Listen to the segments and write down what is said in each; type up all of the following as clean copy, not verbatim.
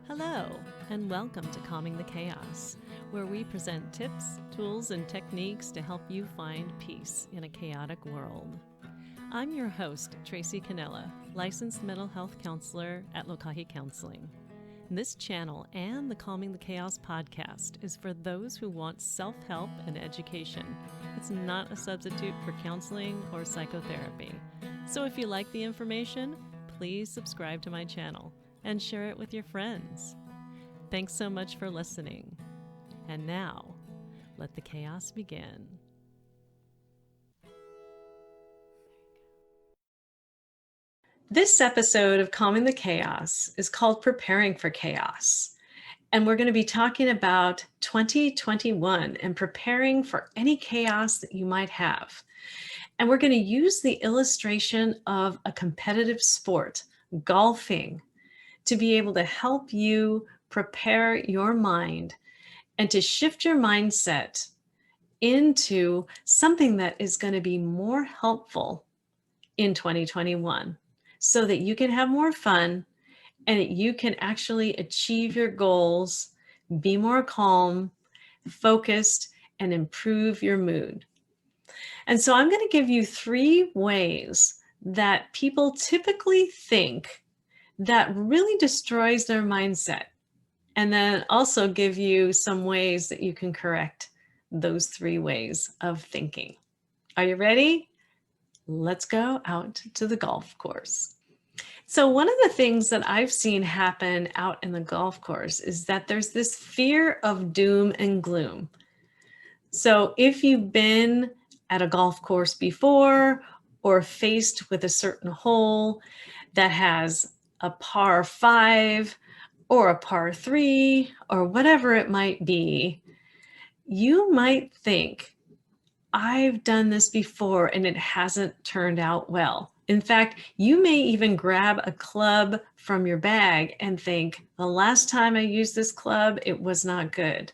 Hello, and welcome to Calming the Chaos, where we present tips, tools, and techniques to help you find peace in a chaotic world. I'm your host, Tracy Canella, licensed mental health counselor at Lokahi Counseling. This channel and the Calming the Chaos podcast is for those who want self-help and education. It's not a substitute for counseling or psychotherapy. So if you like the information, please subscribe to my channel and share it with your friends. Thanks so much for listening. And now, let the chaos begin. This episode of Calming the Chaos is called Preparing for Chaos. And we're going to be talking about 2021 and preparing for any chaos that you might have. And we're going to use the illustration of a competitive sport, golfing, to be able to help you prepare your mind and to shift your mindset into something that is going to be more helpful in 2021 so that you can have more fun and that you can actually achieve your goals, be more calm, focused, and improve your mood. And so I'm going to give you 3 ways that people typically think that really destroys their mindset, and then also give you some ways that you can correct those 3 ways of thinking. Are you ready? Let's go out to the golf course. So one of the things that I've seen happen out in the golf course is that there's this fear of doom and gloom. So if you've been at a golf course before or faced with a certain hole that has a par 5 or a par 3 or whatever it might be, you might think, I've done this before and it hasn't turned out well. In fact, you may even grab a club from your bag and think, the last time I used this club, it was not good.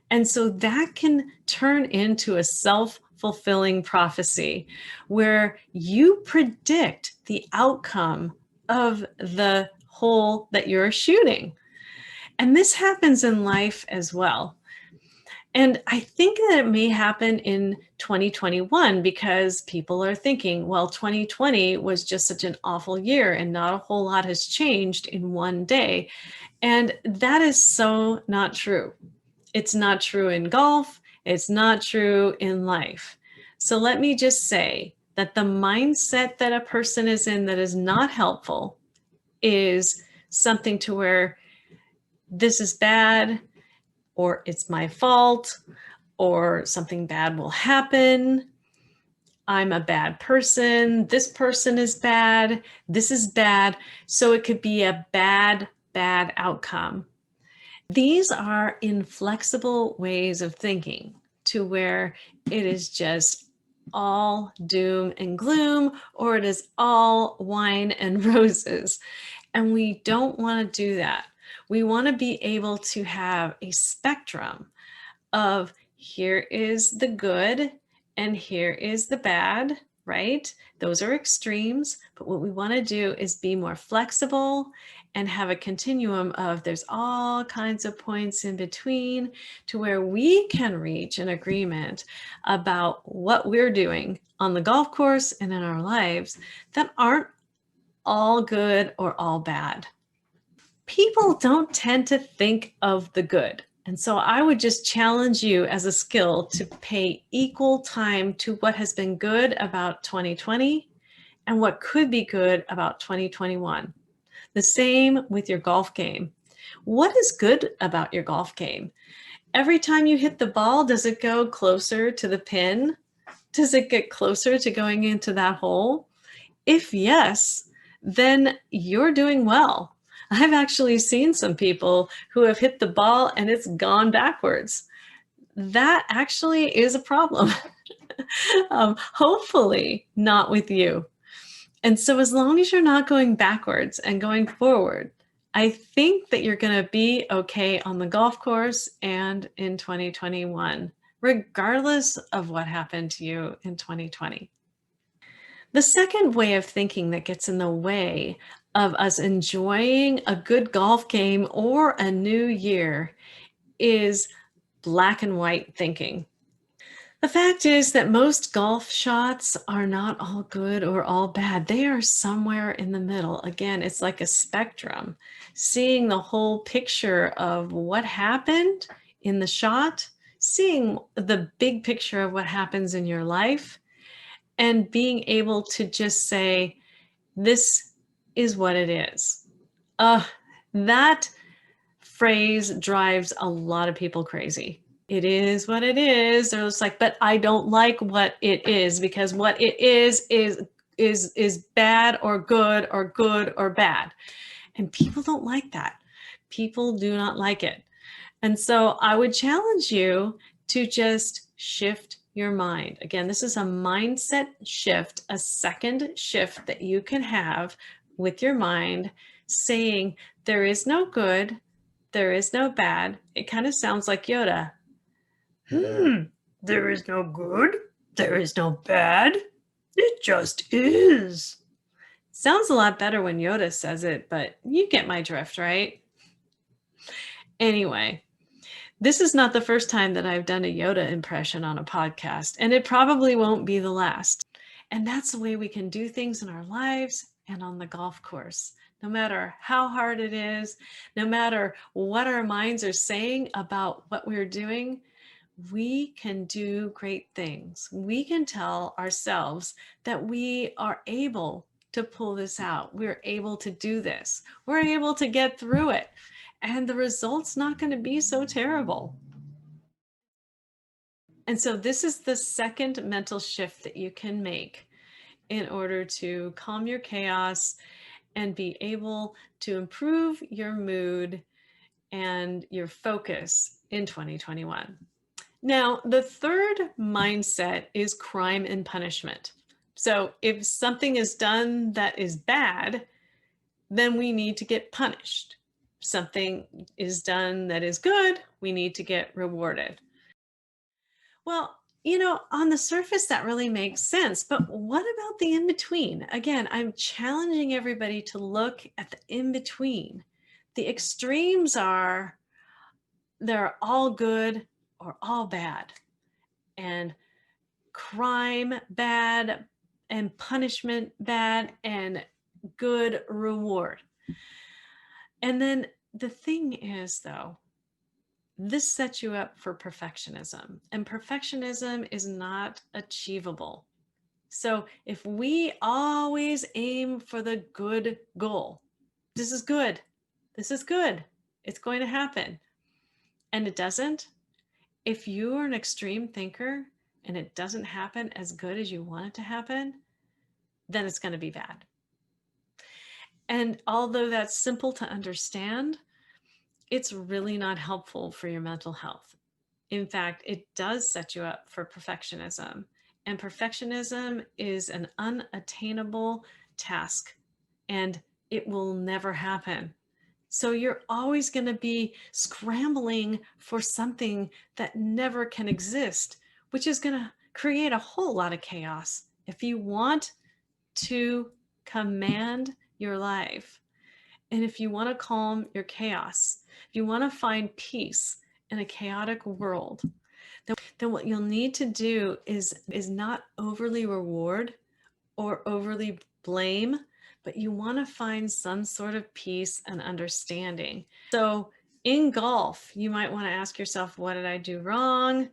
And so that can turn into a self-fulfilling prophecy where you predict the outcome of the hole that you're shooting. And this happens in life as well. And I think that it may happen in 2021 because people are thinking, well, 2020 was just such an awful year and not a whole lot has changed in one day. And that is so not true. It's not true in golf. It's not true in life. So let me just say that the mindset that a person is in that is not helpful is something to where this is bad, or it's my fault, or something bad will happen. I'm a bad person. This person is bad. This is bad. So it could be a bad outcome. These are inflexible ways of thinking to where it is just all doom and gloom, or it is all wine and roses. And we don't want to do that. We want to be able to have a spectrum of here is the good and here is the bad, right? Those are extremes, but what we want to do is be more flexible and have a continuum of there's all kinds of points in between to where we can reach an agreement about what we're doing on the golf course and in our lives that aren't all good or all bad. People don't tend to think of the good. And so I would just challenge you as a skill to pay equal time to what has been good about 2020 and what could be good about 2021. The same with your golf game. What is good about your golf game? Every time you hit the ball, does it go closer to the pin? Does it get closer to going into that hole? If yes, then you're doing well. I've actually seen some people who have hit the ball and it's gone backwards. That actually is a problem. Hopefully not with you. And so as long as you're not going backwards and going forward, I think that you're going to be okay on the golf course and in 2021, regardless of what happened to you in 2020. The second way of thinking that gets in the way of us enjoying a good golf game or a new year is black and white thinking. The fact is that most golf shots are not all good or all bad. They are somewhere in the middle. Again, it's like a spectrum. Seeing the whole picture of what happened in the shot, seeing the big picture of what happens in your life, and being able to just say, this is what it is. That phrase drives a lot of people crazy. It is what it is. They're just like, but I don't like what it is, because what it is bad or good or bad. And people don't like that. People do not like it. And so I would challenge you to just shift your mind. Again, this is a mindset shift, a second shift that you can have with your mind, saying there is no good, there is no bad. It kind of sounds like Yoda. There is no good, there is no bad. It just is. Sounds a lot better when Yoda says it, but you get my drift, right? Anyway, this is not the first time that I've done a Yoda impression on a podcast, and it probably won't be the last. And that's the way we can do things in our lives and on the golf course. No matter how hard it is, no matter what our minds are saying about what we're doing, we can do great things. We can tell ourselves that we are able to pull this out. We're able to do this. We're able to get through it. And the result's not going to be so terrible. And so this is the second mental shift that you can make in order to calm your chaos and be able to improve your mood and your focus in 2021. Now, the third mindset is crime and punishment. So if something is done that is bad, then we need to get punished. Something is done that is good, we need to get rewarded. Well, on the surface, that really makes sense. But what about the in between? Again, I'm challenging everybody to look at the in between. The extremes are they're all good or all bad. And crime bad, and punishment bad, and good reward. And then the thing is, though, this sets you up for perfectionism, and perfectionism is not achievable. So if we always aim for the good goal, this is good, it's going to happen, and it doesn't, if you are an extreme thinker and it doesn't happen as good as you want it to happen, then it's going to be bad. And although that's simple to understand, it's really not helpful for your mental health. In fact, it does set you up for perfectionism. And perfectionism is an unattainable task, and it will never happen. So you're always going to be scrambling for something that never can exist, which is going to create a whole lot of chaos. If you want to command your life, and if you want to calm your chaos, if you want to find peace in a chaotic world, then what you'll need to do is not overly reward or overly blame, but you want to find some sort of peace and understanding. So in golf, you might want to ask yourself, what did I do wrong?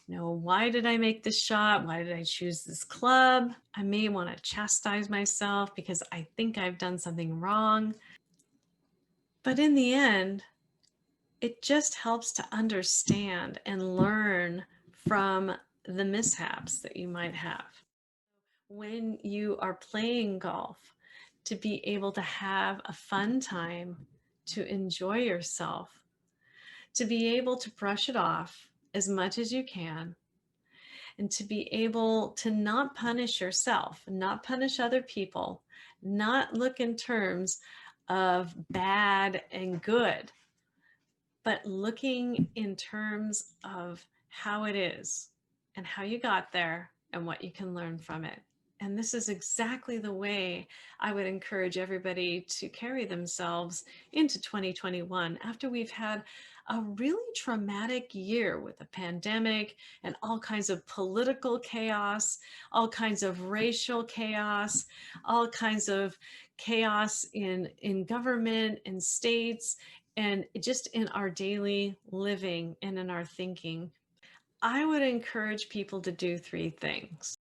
Why did I make this shot? Why did I choose this club? I may want to chastise myself because I think I've done something wrong. But in the end, it just helps to understand and learn from the mishaps that you might have. When you are playing golf, to be able to have a fun time, to enjoy yourself, to be able to brush it off as much as you can, and to be able to not punish yourself, not punish other people, not look in terms of bad and good, but looking in terms of how it is and how you got there and what you can learn from it. And this is exactly the way I would encourage everybody to carry themselves into 2021 after we've had a really traumatic year with a pandemic and all kinds of political chaos, all kinds of racial chaos, all kinds of chaos in government and states, and just in our daily living and in our thinking. I would encourage people to do three things.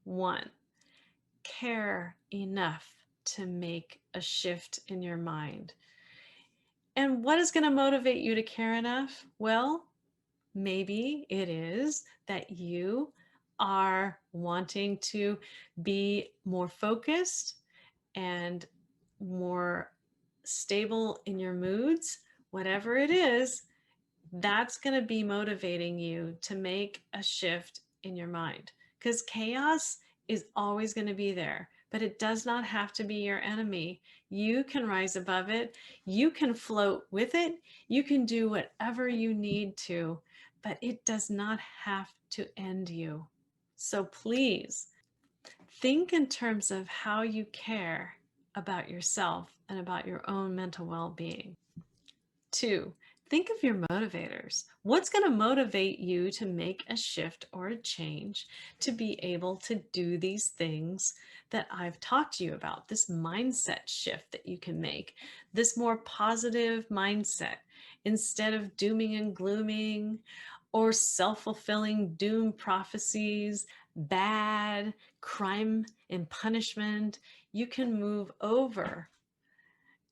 One, care enough to make a shift in your mind. And what is going to motivate you to care enough? Well, maybe it is that you are wanting to be more focused and more stable in your moods. Whatever it is, that's going to be motivating you to make a shift in your mind, because chaos is always going to be there, but it does not have to be your enemy. You can rise above it. You can float with it. You can do whatever you need to, but it does not have to end you. So please think in terms of how you care about yourself and about your own mental well-being. Two, think of your motivators. What's going to motivate you to make a shift or a change to be able to do these things that I've talked to you about? This mindset shift that you can make, this more positive mindset instead of dooming and glooming or self-fulfilling doom prophecies, bad crime and punishment. You can move over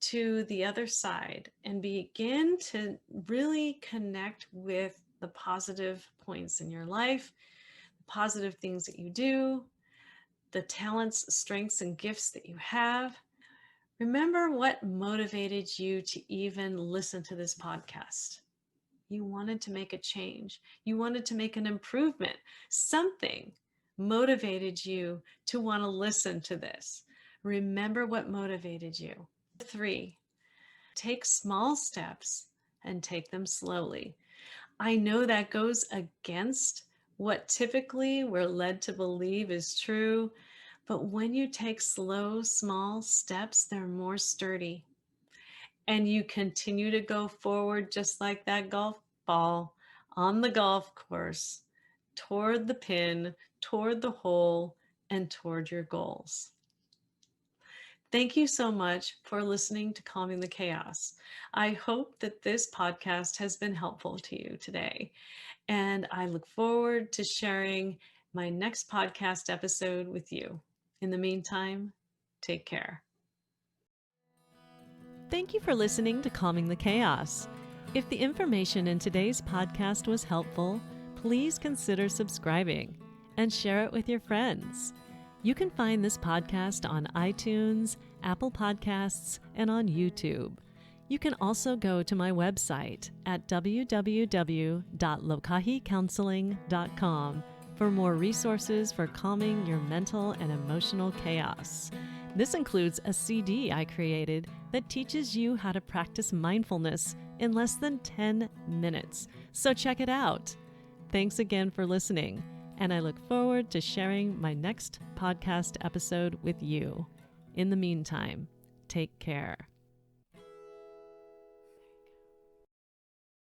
to the other side and begin to really connect with the positive points in your life, the positive things that you do, the talents, strengths, and gifts that you have. Remember what motivated you to even listen to this podcast. You wanted to make a change. You wanted to make an improvement. Something motivated you to want to listen to this. Remember what motivated you. Three, take small steps and take them slowly. I know that goes against what typically we're led to believe is true, but when you take slow, small steps, they're more sturdy. And you continue to go forward just like that golf ball on the golf course, toward the pin, toward the hole, and toward your goals. Thank you so much for listening to Calming the Chaos. I hope that this podcast has been helpful to you today, and I look forward to sharing my next podcast episode with you. In the meantime, take care. Thank you for listening to Calming the Chaos. If the information in today's podcast was helpful, please consider subscribing and share it with your friends. You can find this podcast on iTunes, Apple Podcasts, and on YouTube. You can also go to my website at www.lokahicounseling.com for more resources for calming your mental and emotional chaos. This includes a CD I created that teaches you how to practice mindfulness in less than 10 minutes. So check it out. Thanks again for listening, and I look forward to sharing my next podcast episode with you. In the meantime, take care.